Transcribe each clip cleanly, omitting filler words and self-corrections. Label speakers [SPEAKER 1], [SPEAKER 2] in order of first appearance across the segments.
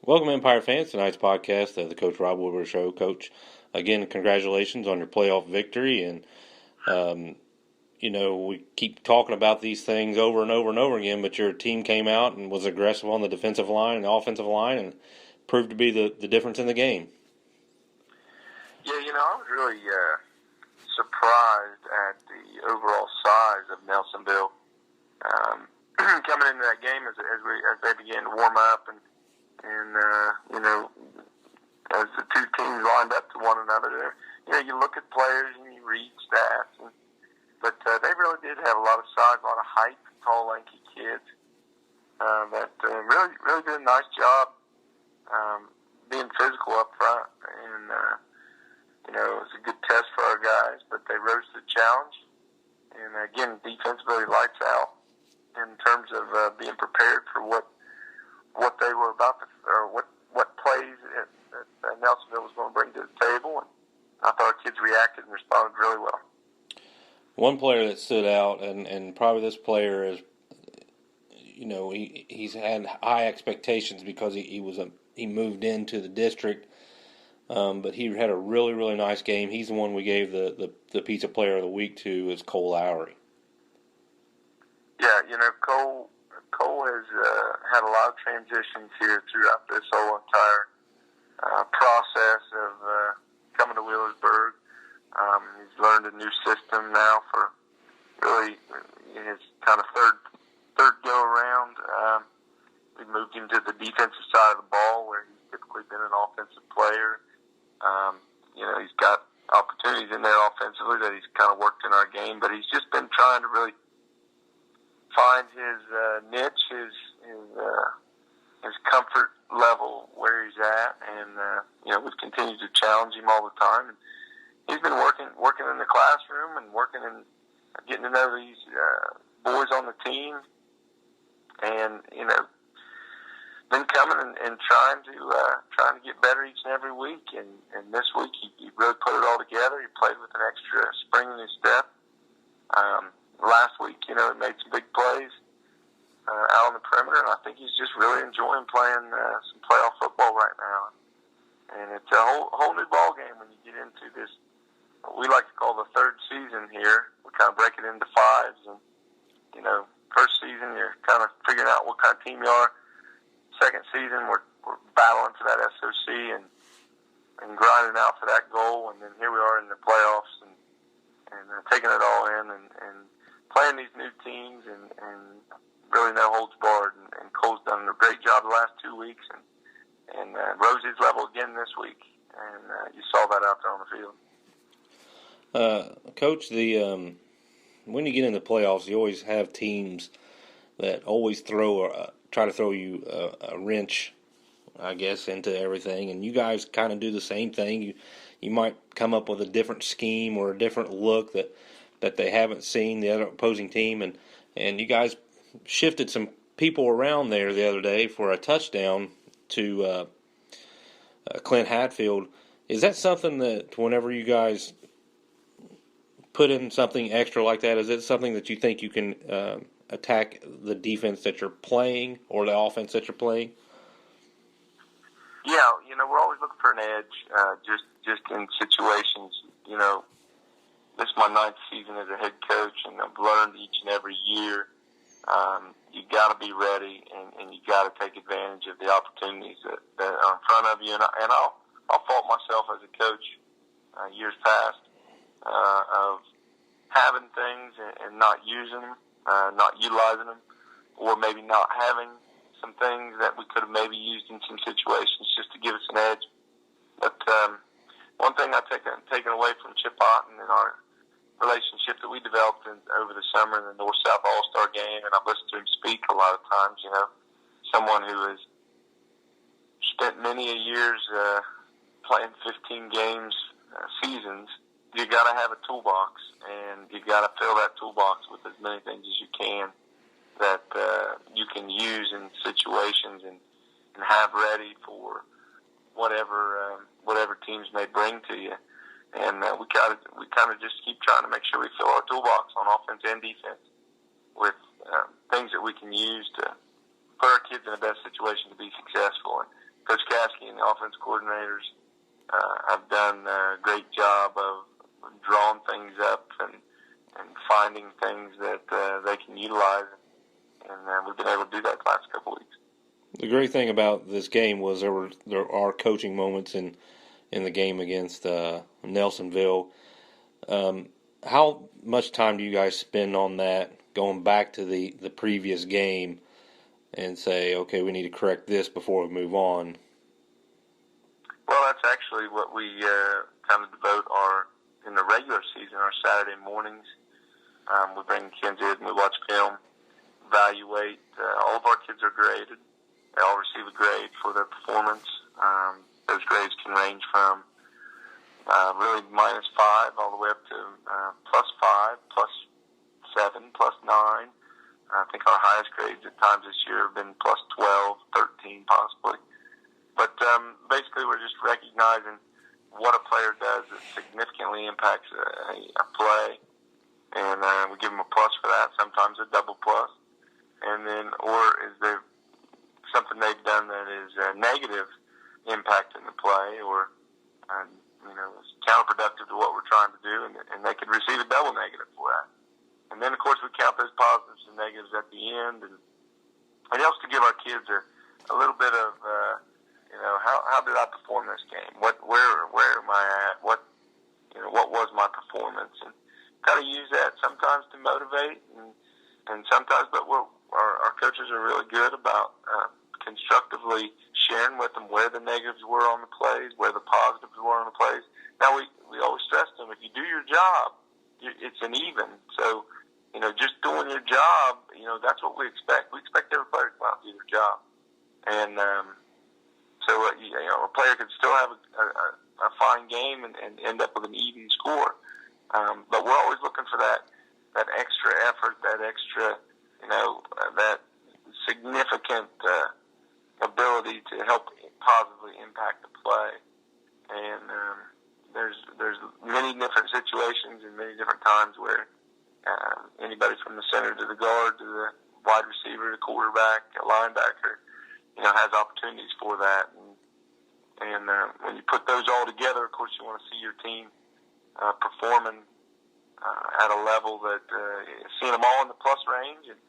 [SPEAKER 1] Welcome, Empire fans, to tonight's podcast of the Coach Rob Woodward Show. Coach, again, congratulations on your playoff victory. And, we keep talking about these things over and over and over again, but your team came out and was aggressive on the defensive line and the offensive line and proved to be the difference in the game.
[SPEAKER 2] Yeah, I was really surprised at the overall size of Nelsonville coming into that game as they began to warm up and as the two teams lined up to one another. You look at players and you read stats, but they really did have a lot of size, a lot of height, tall, lanky kids that really did a nice job being physical up front, and it was a good test for our guys. But they rose to the challenge, and again, defensively lights out in terms of being prepared for what they were about to, or what plays that Nelsonville was going to bring to the table, and I thought our kids reacted and responded really well.
[SPEAKER 1] One player that stood out, and probably this player is, he's had high expectations because he moved into the district, but he had a really, really nice game. He's the one we gave the Pizza Player of the Week to, is Cole Lowry.
[SPEAKER 2] Yeah, Cole has had a lot of transitions here throughout this whole entire process of coming to Wheelersburg. He's learned a new system now for really his kind of third go around. We moved him to the defensive side of the ball where he's typically been an offensive player. He's got opportunities in there offensively that he's kind of worked in our game, but he's just been trying to really find his niche, his comfort level where he's at, and we've continued to challenge him all the time. And he's been working in the classroom and working in getting to know these boys on the team, and been coming and trying to get better each and every week. And this week he really put it all together. He played with an extra spring in his step. Last week, he made some big plays out on the perimeter, and I think he's just really enjoying playing some playoff football right now. And it's a whole new ball game when you get into this, what we like to call the third season here. We kind of break it into fives, and first season you're kind of figuring out what kind of team you are. Second season we're battling for that SOC and grinding out for that goal, and then here we are in the playoffs and taking it all in and playing these new teams and really no holds barred. And Cole's done a great job the last 2 weeks and rose his level again this week. And you saw that out there on the field.
[SPEAKER 1] Coach, when you get in the playoffs, you always have teams that always try to throw you a wrench, I guess, into everything. And you guys kind of do the same thing. You might come up with a different scheme or a different look that they haven't seen, the other opposing team, and you guys shifted some people around there the other day for a touchdown to Clint Hatfield. Is that something that whenever you guys put in something extra like that, is it something that you think you can attack the defense that you're playing or the offense that you're playing?
[SPEAKER 2] Yeah, we're always looking for an edge, just in situations. This is my 9th season as a head coach, and I've learned each and every year you got to be ready, and you got to take advantage of the opportunities that are in front of you. And I'll fault myself as a coach years past of having things and not using them, not utilizing them, or maybe not having some things that we could have maybe used in some situations just to give us an edge. But one thing I've taken away from Chip Otten and our relationship that we developed over the summer in the North-South All-Star game, and I've listened to him speak a lot of times, someone who has spent many a years playing 15 games, seasons. You got to have a toolbox, and you got to fill that toolbox with as many things as you can that you can use in situations and have ready for whatever teams may bring to you. And we kind of just keep trying to make sure we fill our toolbox on offense and defense with things that we can use to put our kids in the best situation to be successful. And Coach offense coordinators have done a great job of drawing things up and finding things that they can utilize, and we've been able to do that the last couple of weeks.
[SPEAKER 1] The great thing about this game was there are coaching moments in the game against Nelsonville. How much time do you guys spend on that, going back to the previous game and say, okay, we need to correct this before we move on?
[SPEAKER 2] Well, that's actually what we kind of devote in the regular season, our Saturday mornings. We bring kids in, we watch film, evaluate. All of our kids are graded. They all receive a grade for their performance. Those grades can range from really -5 all the way up to +5, +7, +9. I think our highest grades at times this year have been +12, 13 possibly. But basically we're just recognizing what a player does that significantly impacts a play, and we give them a plus for that, sometimes a double plus. And then, or is there something they've done that is a negative impact in the play, or is counterproductive to what we're trying to do, and they could receive a double negative for that. And then, of course, we count those positives and negatives at the end, and it helps to give our kids a little bit of, how did I perform this game? Where am I at? What was my performance? And kind of use that sometimes to motivate, and sometimes, but our coaches are really good about constructively sharing with them where the negatives were on the plays, where the positives were on the plays. Now, we always stress to them, if you do your job, it's an even. So, just doing your job, that's what we expect. We expect every player to go out and do their job. And so, a player could still have a fine game and end up with an even score. But we're always looking for that extra effort, that extra, that significant ability to help positively impact the play. And there's many different situations and many different times where anybody from the center to the guard to the wide receiver, the quarterback, a linebacker, has opportunities for that. And when you put those all together, of course, you want to see your team performing at a level that seeing them all in the plus range, and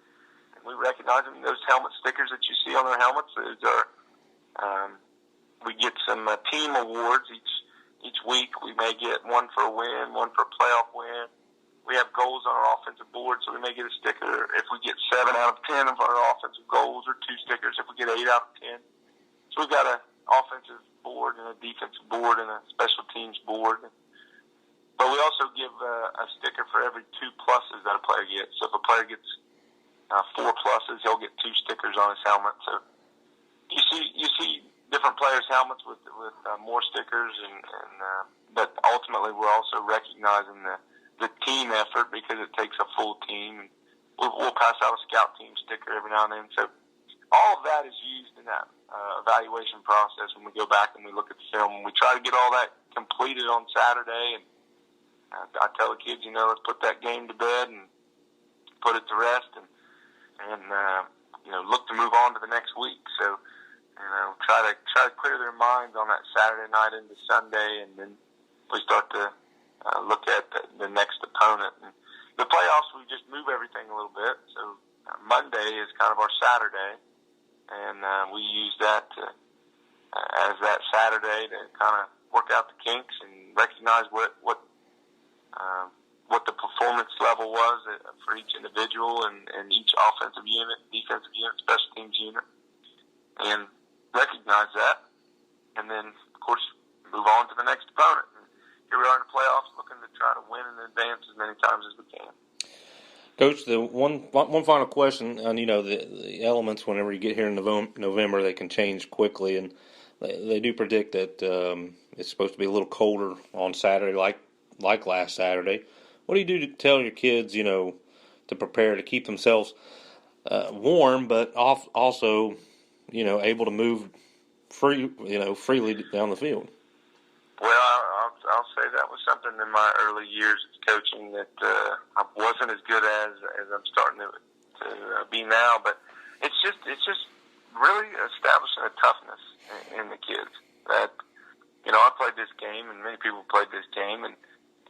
[SPEAKER 2] we recognize them. Those helmet stickers that you see on their helmets, those are we get some team awards each week. We may get one for a win, one for a playoff win. We have goals on our offensive board, so we may get a sticker if we get 7 out of 10 of our offensive goals, or 2 stickers if we get 8 out of 10. So we've got an offensive board and a defensive board and a special teams board. But we also give a sticker for every 2 pluses that a player gets. So if a player gets 4 pluses, he'll get 2 stickers on his helmet. So you see different players' helmets with more stickers, but ultimately we're also recognizing the team effort, because it takes a full team. And we'll pass out a scout team sticker every now and then. So all of that is used in that evaluation process when we go back and we look at the film. And we try to get all that completed on Saturday, and I tell the kids, let's put that game to bed and put it to rest, and look to move on to the next week. So, try to clear their minds on that Saturday night into Sunday, and then we start to look at the next opponent. And the playoffs, we just move everything a little bit. So Monday is kind of our Saturday, and we use that as that Saturday to kind of work out the kinks and recognize what the performance level was for each individual and each offensive unit, defensive unit, special teams unit, and recognize that, and then, of course, move on to the next opponent. And here we are in the playoffs, looking to try to win and advance as many times as we can.
[SPEAKER 1] Coach, the one final question, and the elements, whenever you get here in November, they can change quickly, and they do predict that it's supposed to be a little colder on Saturday, like last Saturday. What do you do to tell your kids, to prepare to keep themselves warm, but also, able to move freely down the field?
[SPEAKER 2] Well, I'll say that was something in my early years of coaching that I wasn't as good as I'm starting to be now. But it's just really establishing a toughness in the kids. this game, and many people played this game, and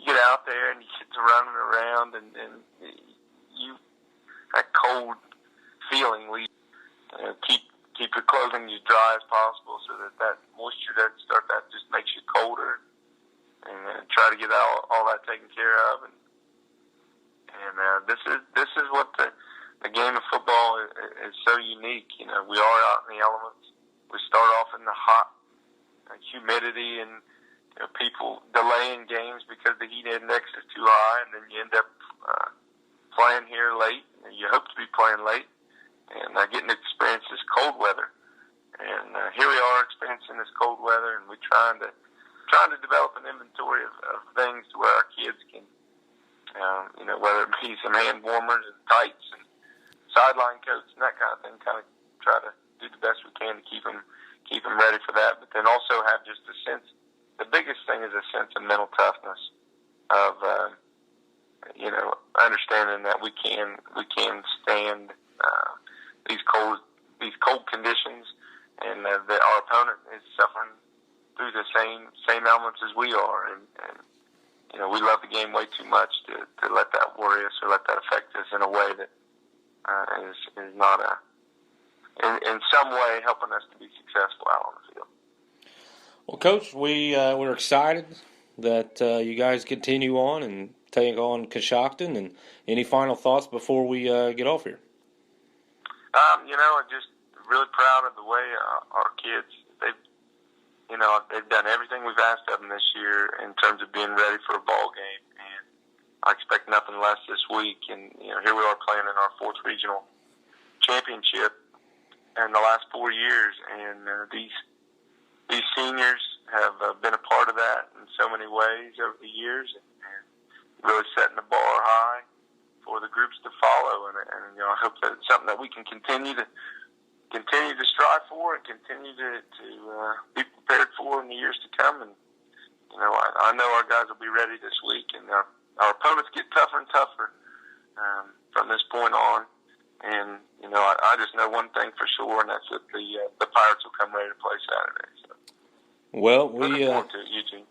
[SPEAKER 2] you get out there and you get to running around, and you that cold feeling. We keep your clothing as dry as possible so that moisture doesn't start. That just makes you colder, and try to get all that taken care of. And this is what the game of football is so unique. You know, we are out in the elements. We start off in the hot humidity, and people delaying games because the heat index is too high, and then you end up playing here late. You hope to be playing late, and getting to experience this cold weather. And here we are experiencing this cold weather, and we're trying to develop an inventory of things to where our kids can, whether it be some hand warmers and tights and sideline coats and that kind of thing, kind of try to do the best we can to keep them ready for that. But then also have just a sense. The biggest thing is a sense of mental toughness of understanding that we can stand these cold conditions, and that our opponent is suffering through the same elements as we are, and we love the game way too much to let that worry us or let that affect us in a way that is not in some way helping us to be successful out on the field.
[SPEAKER 1] Well, Coach, we're excited that you guys continue on and take on Coshocton. And any final thoughts before we get off here?
[SPEAKER 2] I'm just really proud of the way our kids, they've done everything we've asked of them this year in terms of being ready for a ball game, and I expect nothing less this week. And here we are playing in our 4th regional championship in the last 4 years, and these seniors have been a part of that in so many ways over the years, and really setting the bar high for the groups to follow. And I hope that it's something that we can continue to strive for and continue to be prepared for in the years to come. And I know our guys will be ready this week, and our opponents get tougher and tougher from this point on. And I just know one thing for sure, and that's that the Pirates will come ready to play Saturday. So,
[SPEAKER 1] well,
[SPEAKER 2] looking forward to it, Eugene.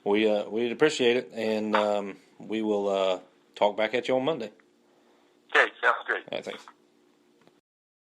[SPEAKER 1] We appreciate it, and we will talk back at you on Monday.
[SPEAKER 2] Okay, sounds great.
[SPEAKER 1] All right, thanks.